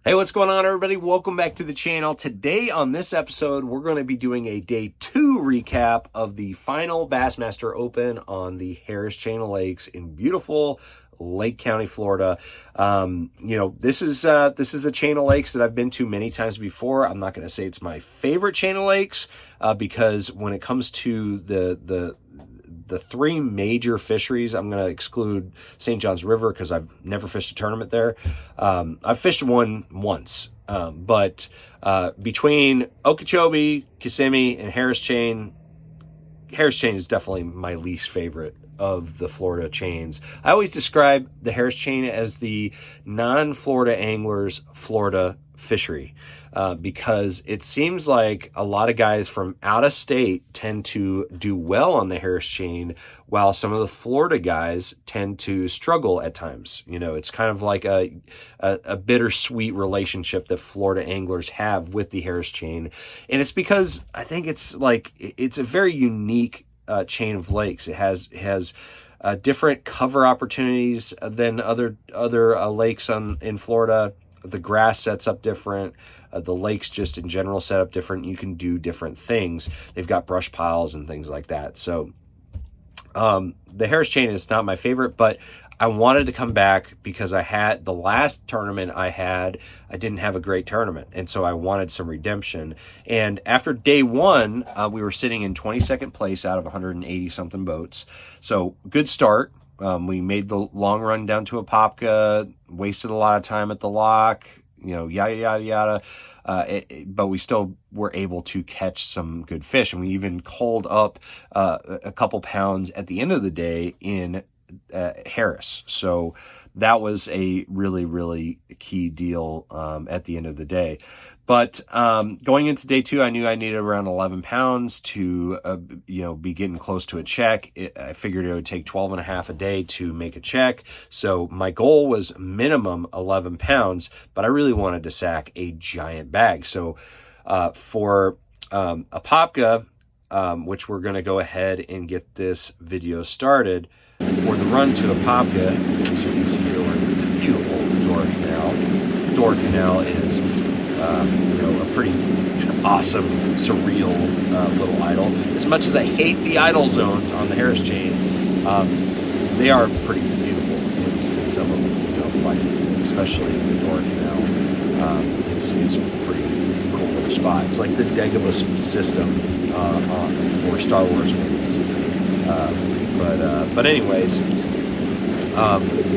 Hey, what's going on, everybody? Welcome back to the channel. Today on this episode, we're going to be doing a day 2 recap of the final Bassmaster Open on the Harris Chain of Lakes in beautiful Lake County, Florida. This is a chain of lakes that I've been to many times before. I'm not going to say it's my favorite chain of lakes because when it comes to the three major fisheries, I'm going to exclude St. Johns River because I've never fished a tournament there. I've fished one once, but between Okeechobee, Kissimmee, and Harris Chain is definitely my least favorite of the Florida chains. I always describe the Harris Chain as the non-Florida anglers' Florida fishery. Because it seems like a lot of guys from out of state tend to do well on the Harris Chain, while some of the Florida guys tend to struggle at times. You know, it's kind of like a bittersweet relationship that Florida anglers have with the Harris Chain. And it's because I think it's a very unique chain of lakes. It has different cover opportunities than other lakes in Florida. The grass sets up different. The lakes just in general set up different. You can do different things. They've got brush piles and things like that. So the Harris Chain is not my favorite, but I wanted to come back because I had the last tournament I didn't have a great tournament. And so I wanted some redemption. And after day 1, we were sitting in 22nd place out of 180 something boats. So good start. We made the long run down to Apopka, wasted a lot of time at the lock, yada, yada, yada. But we still were able to catch some good fish. And we even called up a couple pounds at the end of the day in Harris. So that was a really, really key deal at the end of the day. But going into day 2, I knew I needed around 11 pounds to, be getting close to a check. I figured it would take 12 and a half a day to make a check. So my goal was minimum 11 pounds, but I really wanted to sack a giant bag. So for Apopka, which we're going to go ahead and get this video started, for the run to Apopka, as you can see here, we're in the beautiful Door Canal. Door Canal is, a pretty awesome, surreal little idle. As much as I hate the idle zones on the Harris Chain, they are pretty beautiful in some of them, especially the Door Canal. It's a pretty cool little spot. It's like the Dagobah system for Star Wars fans. But anyways,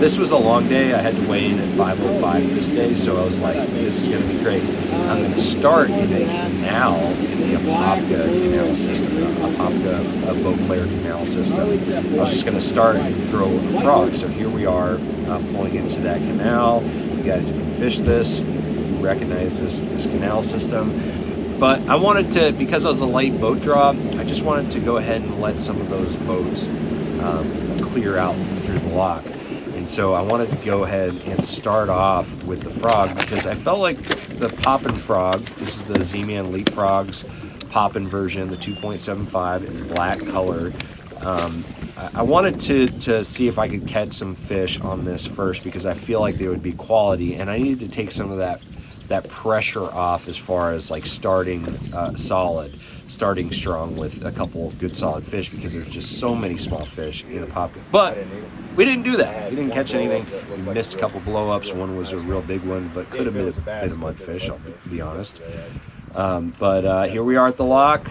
this was a long day. I had to weigh in at 5:05 this day, so I was like, this is going to be great. I'm going to start in a canal in the Apopka canal system, Apopka Boat Player canal system. I was just going to start and throw a frog. So here we are pulling into that canal. You guys, if you fish this, you recognize this canal system. But I wanted to, because I was a light boat draw, I just wanted to go ahead and let some of those boats clear out through the lock. And so I wanted to go ahead and start off with the frog because I felt like the Poppin' Frog, this is the Z-Man Leapfrog's Poppin' version, the 2.75 in black color. I wanted to see if I could catch some fish on this first because I feel like they would be quality, and I needed to take some of that pressure off as far as like starting starting strong with a couple good solid fish because there's just so many small fish in Apopka. But we didn't do that. We didn't catch anything. We missed a couple blow-ups. One was a real big one, but could have been a mudfish, I'll be honest. But here we are at the lock.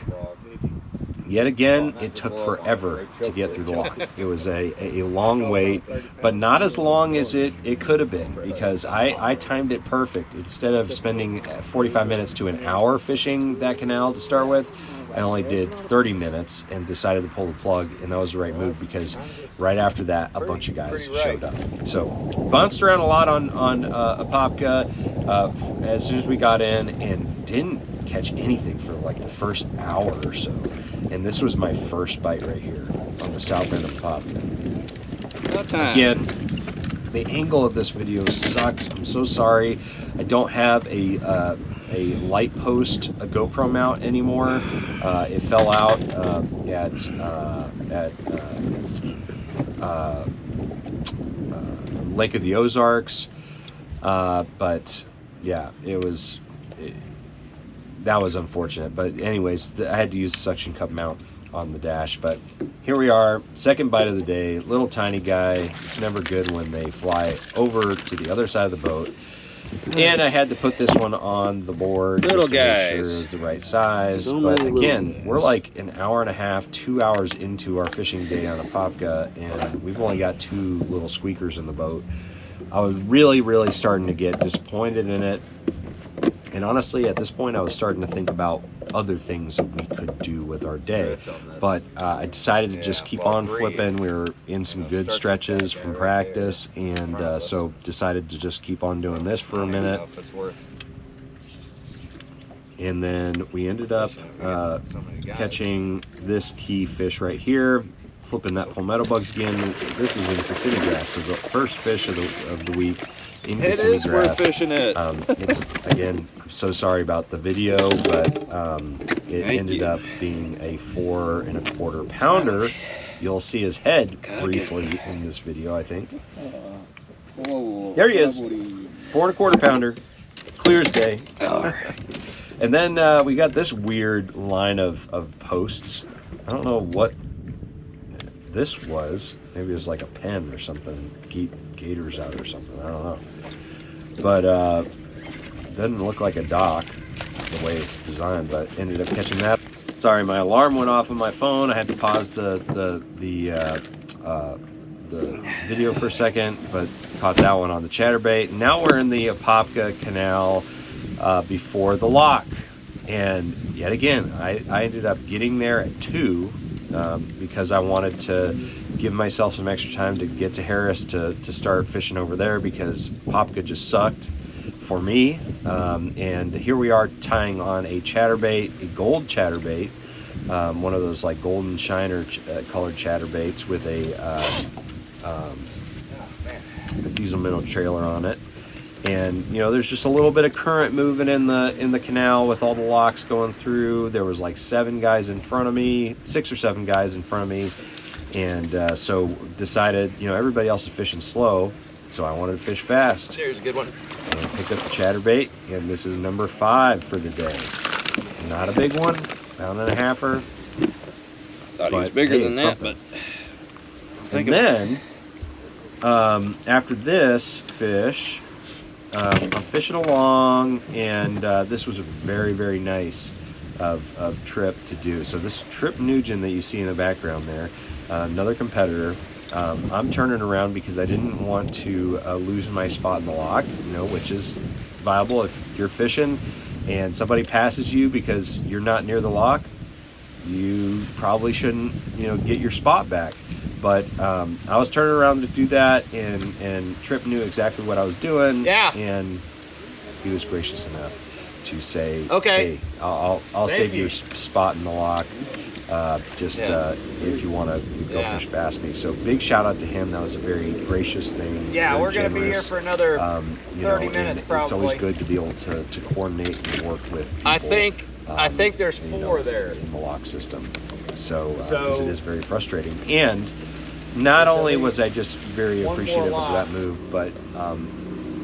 Yet again, it took forever to get through the lock. It was a long wait, but not as long as it could have been because I timed it perfect. Instead of spending 45 minutes to an hour fishing that canal to start with, I only did 30 minutes and decided to pull the plug, and that was the right move because right after that, a bunch of guys showed up. So bounced around a lot on Apopka as soon as we got in and didn't catch anything for like the first hour or so. And this was my first bite right here on the south end of Apopka. Again, the angle of this video sucks. I'm so sorry. I don't have a light post, a GoPro mount anymore. It fell out at Lake of the Ozarks, but yeah, that was unfortunate. But anyways, I had to use the suction cup mount on the dash. But here we are, second bite of the day. Little tiny guy. It's never good when they fly over to the other side of the boat. And I had to put this one on the board Little just to make guys. sure it was the right size. So but many again, little we're guys. like an hour and a half, 2 hours into our fishing day on Apopka, and we've only got 2 little squeakers in the boat. I was really starting to get disappointed in it. And honestly, at this point, I was starting to think about other things that we could do with our day. But I decided to just keep on flipping. We were in some good stretches from practice, and so decided to just keep on doing this for a minute. And then we ended up catching this key fish right here, flipping that palmetto bugs again. This is in Kissimmee grass, so the first fish of the week in Kissimmee It is grass. worth fishing it. It's, again, I'm so sorry about the video, but it ended up being a 4 1/4 pounder. You'll see his head briefly in this video, I think. There he is, 4 1/4 pounder, clear as day. And then we got this weird line of posts. I don't know what this was. Maybe it was like a pen or something. Keep gators out or something. I don't know. But doesn't look like a dock the way it's designed, but ended up catching that. Sorry, my alarm went off on my phone. I had to pause the video for a second, but caught that one on the chatterbait. Now we're in the Apopka Canal before the lock. And yet again, I ended up getting there at 2 because I wanted to give myself some extra time to get to Harris to start fishing over there, because Apopka just sucked for me. And here we are tying on a chatterbait, a gold chatterbait, one of those like golden shiner colored chatterbaits with a diesel minnow trailer on it. And you know, there's just a little bit of current moving in the canal with all the locks going through. There was like 7 guys in front of me, 6 or 7 guys in front of me, and so decided, you know, everybody else is fishing slow, so I wanted to fish fast. There's a good one. And I picked up the chatterbait, and this is number 5 for the day. Not a big one, 1.5 pound. Thought he was bigger than that, something. but And then after this fish, I'm fishing along, and this was a very nice of trip to do. So this Trip Nugent that you see in the background there, another competitor. I'm turning around because I didn't want to lose my spot in the lock, you know, which is viable if you're fishing and somebody passes you because you're not near the lock. You probably shouldn't, you know, get your spot back. But I was turning around to do that, and Trip knew exactly what I was doing. Yeah. And he was gracious enough to say, okay, hey, I'll save your spot in the lock. If you want to go fish bass me. So big shout out to him. That was a very gracious thing. Yeah, very we're going to be here for another 30 minutes probably. It's always good to be able to coordinate and work with people. I think there's 4 there in the lock system. So because it is very frustrating. And not only was I just very appreciative of that move, but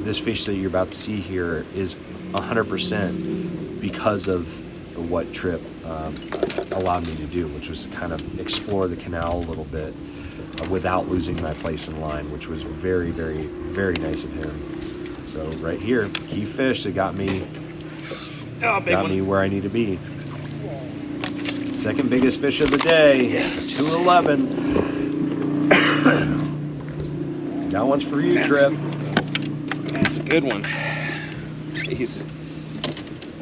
this fish that you're about to see here is 100% because of what Trip allowed me to do, which was to kind of explore the canal a little bit without losing my place in line, which was very nice of him. So right here, key fish that got me where I need to be. Second biggest fish of the day, yes. 211. That one's for you, Trip. That's a good one. Jeez.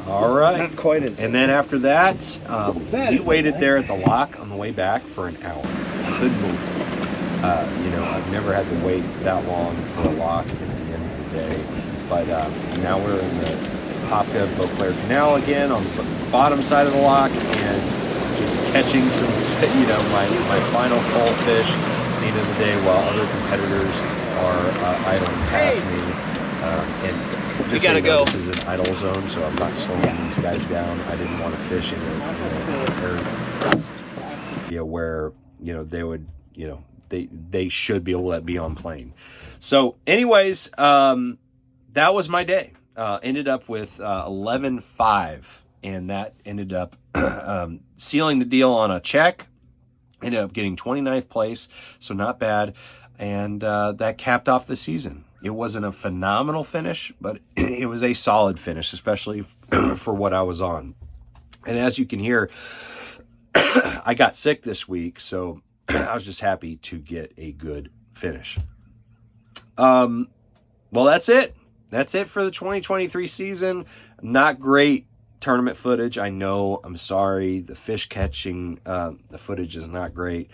All right. Not quite as. And then after that, we waited there at the lock on the way back for an hour. Couldn't believe it. You know, I've never had to wait that long for a lock at the end of the day. But now we're in the Apopka Beauclair Canal again on the bottom side of the lock, and just catching some, you know, my final call fish at the end of the day while other competitors are idling past me. And just so you know, this is an idle zone, so I'm not slowing these guys down. I didn't want to fish in an area where, you know, they would, you know, they should be able to be on plane. So anyways, that was my day. ended up with 11.5, and that ended up sealing the deal on a check. Ended up getting 29th place, so not bad. And that capped off the season. It wasn't a phenomenal finish, but it was a solid finish, especially for what I was on. And as you can hear, I got sick this week, so I was just happy to get a good finish. Well, that's it. That's it for the 2023 season. Not great tournament footage, I know. I'm sorry. The fish catching, the footage is not great.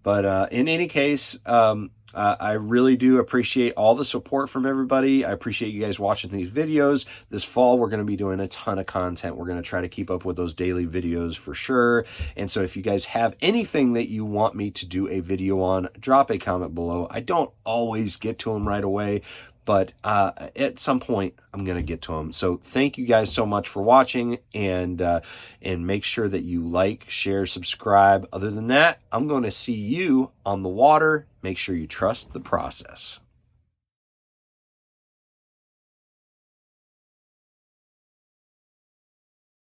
But in any case, I really do appreciate all the support from everybody. I appreciate you guys watching these videos. This fall, we're going to be doing a ton of content. We're going to try to keep up with those daily videos for sure. And so if you guys have anything that you want me to do a video on, drop a comment below. I don't always get to them right away, but at some point I'm going to get to them. So thank you guys so much for watching, and make sure that you like, share, subscribe. Other than that, I'm going to see you on the water. Make sure you trust the process.